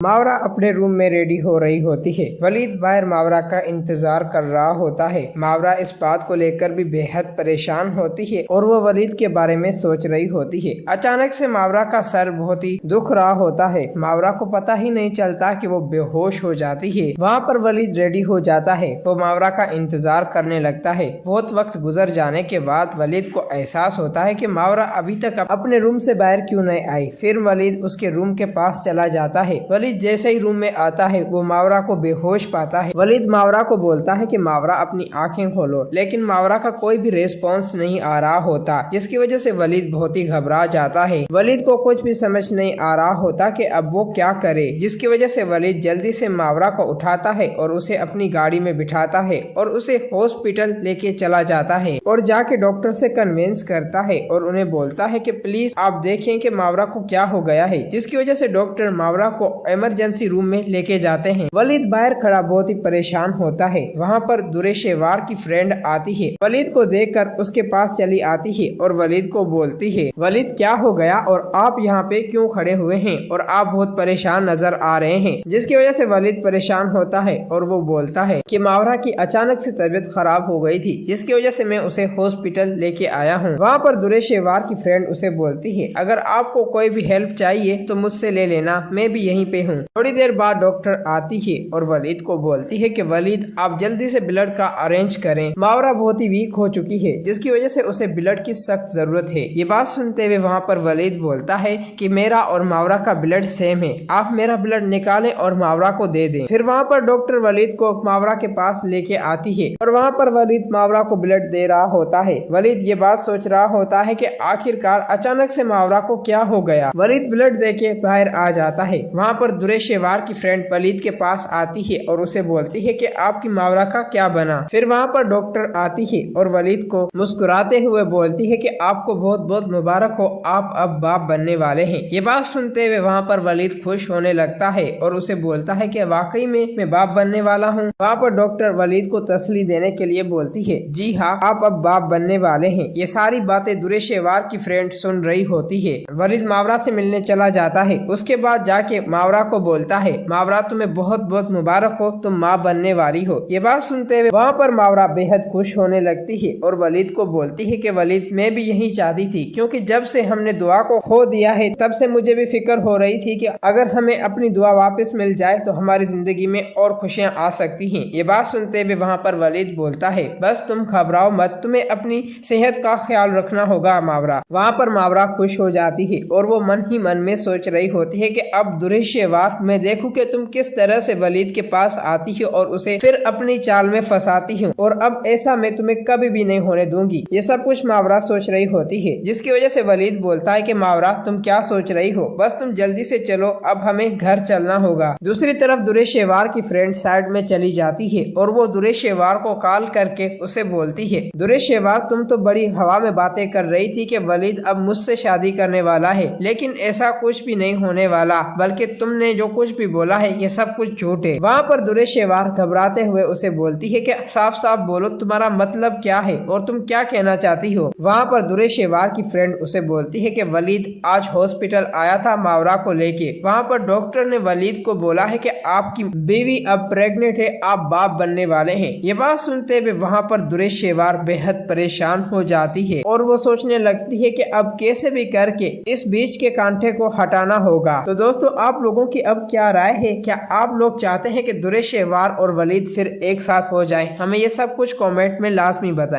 मावरा अपने रूम में रेडी हो रही होती है। वलीद बाहर मावरा का इंतजार कर रहा होता है। मावरा इस बात को लेकर भी बेहद परेशान होती है और वो वलीद के बारे में सोच रही होती है। अचानक से मावरा का सर बहुत ही दुख रहा होता है। मावरा को पता ही नहीं चलता कि वो बेहोश हो जाती है। वहाँ पर वलीद रेडी हो जाता है। वो मावरा का इंतजार करने लगता है। बहुत वक्त गुजर जाने के बाद वलीद को एहसास होता है कि मावरा अभी तक अपने रूम से बाहर क्यों नहीं आई। फिर वलीद उसके रूम के पास चला जाता है। वलीद जैसे ही रूम में आता है वो मावरा को बेहोश पाता है। वलीद मावरा को बोलता है कि मावरा अपनी आंखें खोलो, लेकिन मावरा का कोई भी रेस्पॉन्स नहीं आ रहा होता, जिसकी वजह से वलीद बहुत ही घबरा जाता है। वलीद को कुछ भी समझ नहीं आ रहा होता कि अब वो क्या करे, जिसकी वजह से वलीद जल्दी से मावरा को उठाता है और उसे अपनी गाड़ी में बिठाता है और उसे हॉस्पिटल लेके चला जाता है और जाके डॉक्टर से कन्विंस करता है और उन्हें बोलता है कि प्लीज आप देखें कि मावरा को क्या हो गया है, जिसकी वजह से डॉक्टर मावरा को इमरजेंसी रूम में लेके जाते हैं। वलीद बाहर खड़ा बहुत ही परेशान होता है। वहाँ पर दुरेशेवार की फ्रेंड आती है। वलीद को देखकर उसके पास चली आती है और वलीद को बोलती है, वलीद क्या हो गया और आप यहाँ पे क्यों खड़े हुए हैं और आप बहुत परेशान नजर आ रहे हैं, जिसकी वजह से वलीद परेशान होता है और वो बोलता है कि मावरा की अचानक से तबीयत खराब हो गई थी, जिसकी वजह से मैं उसे हॉस्पिटल लेके आया हूँ। वहाँ पर दुरेशेवार की फ्रेंड उसे बोलती है, अगर आपको कोई भी हेल्प चाहिए तो मुझसे ले लेना, मैं भी यहीं पे हूँ। थोड़ी देर बाद डॉक्टर आती है और वलीद को बोलती है कि वलीद आप जल्दी से ब्लड का अरेंज करें, मावरा बहुत ही वीक हो चुकी है, जिसकी वजह से उसे ब्लड की सख्त जरूरत है। ये बात सुनते हुए वहाँ पर वलीद बोलता है कि मेरा और मावरा का ब्लड सेम है, आप मेरा ब्लड निकालें और मावरा को दे दें। फिर वहाँ पर डॉक्टर वलीद को मावरा के पास लेके आती है और वहाँ पर वलीद मावरा को ब्लड दे रहा होता है। वलीद ये बात सोच रहा होता है कि आखिरकार अचानक से मावरा को क्या हो गया। वलीद ब्लड देके बाहर आ जाता है। वहाँ पर दुरेशेवार की फ्रेंड वलीद के पास आती है और उसे बोलती है कि आपकी मावरा का क्या बना। फिर वहाँ पर डॉक्टर आती है और वलीद को मुस्कुराते हुए बोलती है कि आपको बहुत बहुत मुबारक हो, आप अब बाप बनने वाले हैं। ये बात सुनते हुए वहाँ पर वलीद खुश होने लगता है और उसे बोलता है कि वाकई में मैं बाप बनने वाला हूँ। वहाँ पर डॉक्टर वलीद को तसल्ली देने के लिए बोलती है, जी हाँ, आप अब बाप बनने वाले हैं। ये सारी बातें दुरेशेवार की फ्रेंड सुन रही होती है। वलीद मावरा से मिलने चला जाता है। उसके बाद जाके मावरा को बोलता है, मावरा तुम्हें बहुत बहुत मुबारक हो, तुम माँ बनने वाली हो। ये बात सुनते हुए वहाँ पर मावरा बेहद खुश होने लगती है और वलीद को बोलती है कि वलीद मैं भी यही चाहती थी, क्योंकि जब से हमने दुआ को खो दिया है तब से मुझे भी फिक्र हो रही थी कि अगर हमें अपनी दुआ वापस मिल जाए तो हमारी जिंदगी में और खुशियाँ आ सकती हैं। ये बात सुनते हुए वहाँ पर वलीद बोलता है, बस तुम घबराओ मत, तुम्हें अपनी सेहत का ख्याल रखना होगा मावरा। वहाँ पर मावरा खुश हो जाती है और वो मन ही मन में सोच रही होती है कि अब दुरेशेवार मैं देखूं कि तुम किस तरह से वलीद के पास आती हो और उसे फिर अपनी चाल में फंसाती हो, और अब ऐसा मैं तुम्हें कभी भी नहीं होने दूंगी। ये सब कुछ मावरा सोच रही होती है, जिसकी वजह से वलीद बोलता है कि मावरा तुम क्या सोच रही हो, बस तुम जल्दी से चलो, अब हमें घर चलना होगा। दूसरी तरफ दुरेशेवार की फ्रेंड साइड में चली जाती है और वो दुरेशेवार को कॉल करके उसे बोलती है, दुरेशेवार तुम तो बड़ी हवा में बातें कर रही थी कि वलीद अब मुझसे शादी करने वाला है, लेकिन ऐसा कुछ भी नहीं होने वाला, बल्कि तुमने जो कुछ भी बोला है ये सब कुछ झूठ है। वहाँ पर दुरेशेवार घबराते हुए उसे बोलती है कि साफ साफ बोलो, तुम्हारा मतलब क्या है और तुम क्या कहना चाहती हो। वहाँ पर दुरेशेवार की फ्रेंड उसे बोलती है कि वलीद आज हॉस्पिटल आया था मावरा को लेके। वहाँ पर डॉक्टर ने वलीद को बोला है कि आपकी बीवी अब प्रेग्नेंट है, आप बाप बनने वाले हैं। ये बात सुनते हुए वहाँ पर दुरेशेवार बेहद परेशान हो जाती है और वो सोचने लगती है कि अब कैसे भी करके इस बीच के कांटे को हटाना होगा। तो दोस्तों आप लोगों की अब क्या राय है? क्या आप लोग चाहते हैं कि दुरेशेवार और वलीद फिर एक साथ हो जाएं? हमें ये सब कुछ कमेंट में लाजमी बताएं।